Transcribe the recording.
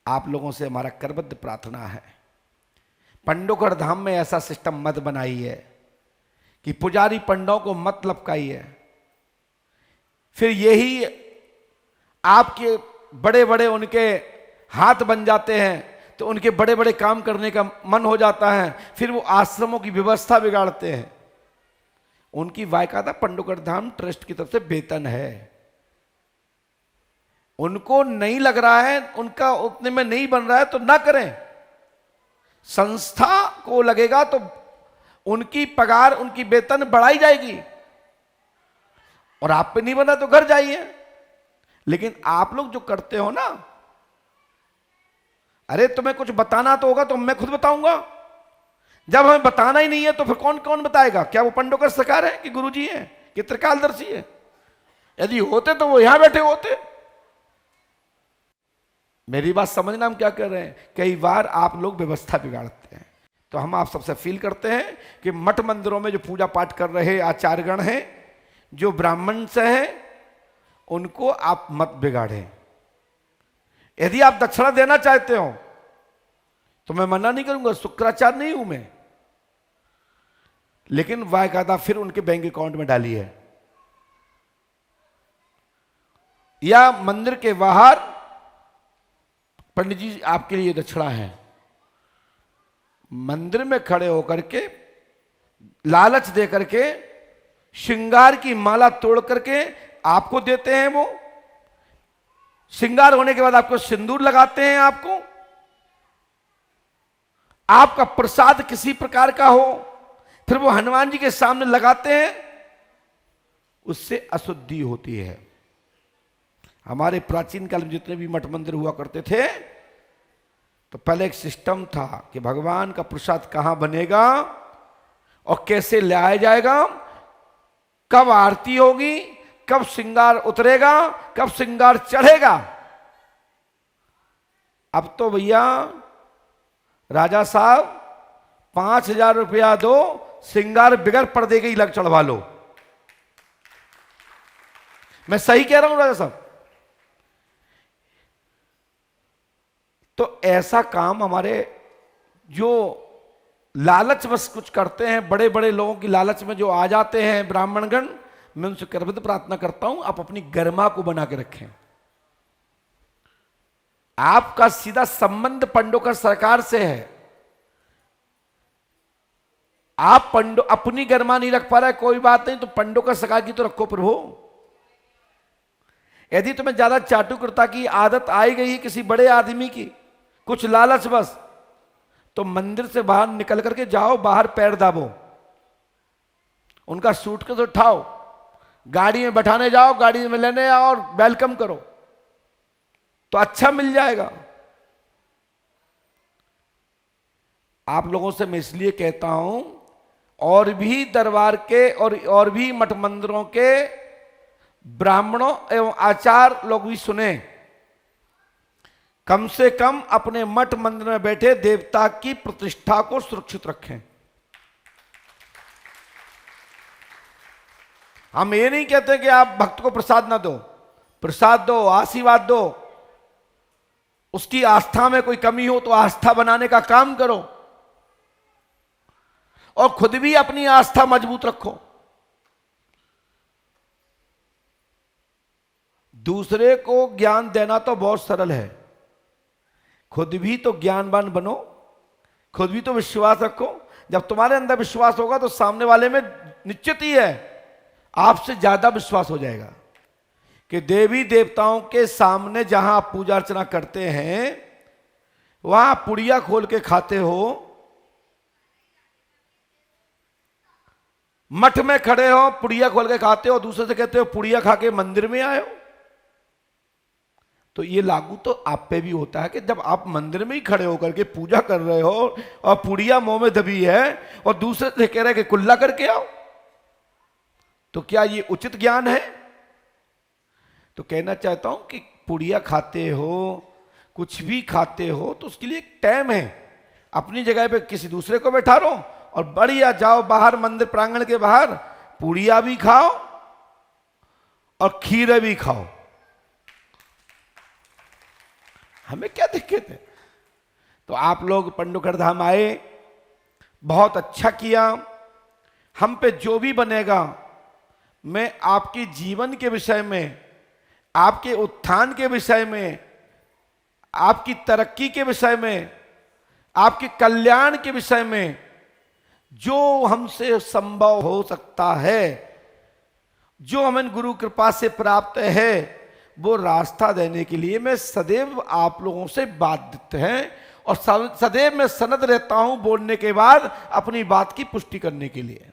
आप लोगों से हमारा करबद्ध प्रार्थना है, पंडोकर धाम में ऐसा सिस्टम मत बनाइए कि पुजारी पंडों को मत लपकाइए। फिर यही आपके बड़े बड़े उनके हाथ बन जाते हैं, तो उनके बड़े बड़े काम करने का मन हो जाता है, फिर वो आश्रमों की व्यवस्था बिगाड़ते हैं। उनकी बाकायदा पंडोकर धाम ट्रस्ट की तरफ से वेतन है। उनको नहीं लग रहा है, उनका उतने में नहीं बन रहा है तो ना करें। संस्था को लगेगा तो उनकी पगार, उनकी वेतन बढ़ाई जाएगी। और आप पे नहीं बना तो घर जाइए। लेकिन आप लोग जो करते हो ना, अरे तुम्हें कुछ बताना तो होगा तो मैं खुद बताऊंगा। जब हमें बताना ही नहीं है तो फिर कौन कौन बताएगा? क्या वो पंडोकर सरकार है कि गुरुजी है कि त्रिकालदर्शी है? यदि होते तो वो यहां बैठे होते। मेरी बात समझना, हम क्या कर रहे हैं? कई बार आप लोग व्यवस्था बिगाड़ते हैं। तो हम आप सबसे फील करते हैं कि मठ मंदिरों में जो पूजा पाठ कर रहे आचार्यगण हैं, जो ब्राह्मण से हैं, उनको आप मत बिगाड़ें। यदि आप दक्षिणा देना चाहते हो तो मैं मना नहीं करूंगा, शुक्राचार्य नहीं हूं मैं, लेकिन बाकायदा फिर उनके बैंक अकाउंट में डाली है। या मंदिर के बाहर पंडित जी आपके लिए दक्षिणा है, मंदिर में खड़े होकर के लालच दे करके श्रृंगार की माला तोड़ करके आपको देते हैं। वो श्रृंगार होने के बाद आपको सिंदूर लगाते हैं। आपका प्रसाद किसी प्रकार का हो, फिर वो हनुमान जी के सामने लगाते हैं, उससे अशुद्धि होती है। हमारे प्राचीन काल में जितने भी मठ मंदिर हुआ करते थे, तो पहले एक सिस्टम था कि भगवान का प्रसाद कहां बनेगा और कैसे लाया जाएगा, कब आरती होगी, कब श्रृंगार उतरेगा, कब श्रृंगार चढ़ेगा। अब तो भैया राजा साहब 5,000 रुपया दो, श्रृंगार बिगड़ पर्दे के ही लग चढ़वा लो। मैं सही कह रहा हूं राजा साहब? तो ऐसा काम हमारे जो लालच बस कुछ करते हैं, बड़े बड़े लोगों की लालच में जो आ जाते हैं ब्राह्मणगण, मैं उनसे करबद्ध प्रार्थना करता हूं, आप अपनी गरिमा को बना के रखें। आपका सीधा संबंध पंडोकर सरकार से है। आप अपनी गरिमा नहीं रख पा रहे, कोई बात नहीं, तो पंडोकर सरकार की तो रखो प्रभु। यदि तुम्हें ज्यादा चाटुकरता की आदत आई गई है किसी बड़े आदमी की, कुछ लालच बस, तो मंदिर से बाहर निकल करके जाओ, बाहर पैर दाबो, उनका सूटकेस उठाओ, गाड़ी में बैठाने जाओ, गाड़ी में लेने आओ और वेलकम करो, तो अच्छा मिल जाएगा। आप लोगों से मैं इसलिए कहता हूं, और भी दरबार के और भी मठ मंदिरों के ब्राह्मणों एवं आचार्य लोग भी सुने, कम से कम अपने मठ मंदिर में बैठे देवता की प्रतिष्ठा को सुरक्षित रखें। हम ये नहीं कहते कि आप भक्त को प्रसाद ना दो, प्रसाद दो, आशीर्वाद दो, उसकी आस्था में कोई कमी हो तो आस्था बनाने का काम करो, और खुद भी अपनी आस्था मजबूत रखो। दूसरे को ज्ञान देना तो बहुत सरल है, खुद भी तो ज्ञानवान बनो, खुद भी तो विश्वास रखो। जब तुम्हारे अंदर विश्वास होगा तो सामने वाले में निश्चित ही है आपसे ज्यादा विश्वास हो जाएगा कि देवी देवताओं के सामने जहां आप पूजा अर्चना करते हैं, वहां पुड़िया खोल के खाते हो, मठ में खड़े हो पुड़िया खोल के खाते हो, दूसरे से कहते हो पुड़िया खा के मंदिर में आए हो। तो ये लागू तो आप पे भी होता है कि जब आप मंदिर में ही खड़े होकर के पूजा कर रहे हो और पुड़िया मुंह में दबी है और दूसरे से कह रहे हैं कि कुल्ला करके आओ, तो क्या ये उचित ज्ञान है? तो कहना चाहता हूं कि पुड़िया खाते हो, कुछ भी खाते हो, तो उसके लिए एक टाइम है। अपनी जगह पे किसी दूसरे को बैठा लो और बढ़िया जाओ बाहर मंदिर प्रांगण के बाहर, पुड़िया भी खाओ और खीर भी खाओ। हमें क्या दिक्कत है? तो आप लोग पंडुकड़ धाम आए, बहुत अच्छा किया। हम पे जो भी बनेगा, मैं आपके जीवन के विषय में, आपके उत्थान के विषय में, आपकी तरक्की के विषय में, आपके कल्याण के विषय में जो हमसे संभव हो सकता है, जो हमें गुरु कृपा से प्राप्त है, वो रास्ता देने के लिए मैं सदैव आप लोगों से बाध्य हैं और सदैव मैं सनद रहता हूं बोलने के बाद अपनी बात की पुष्टि करने के लिए।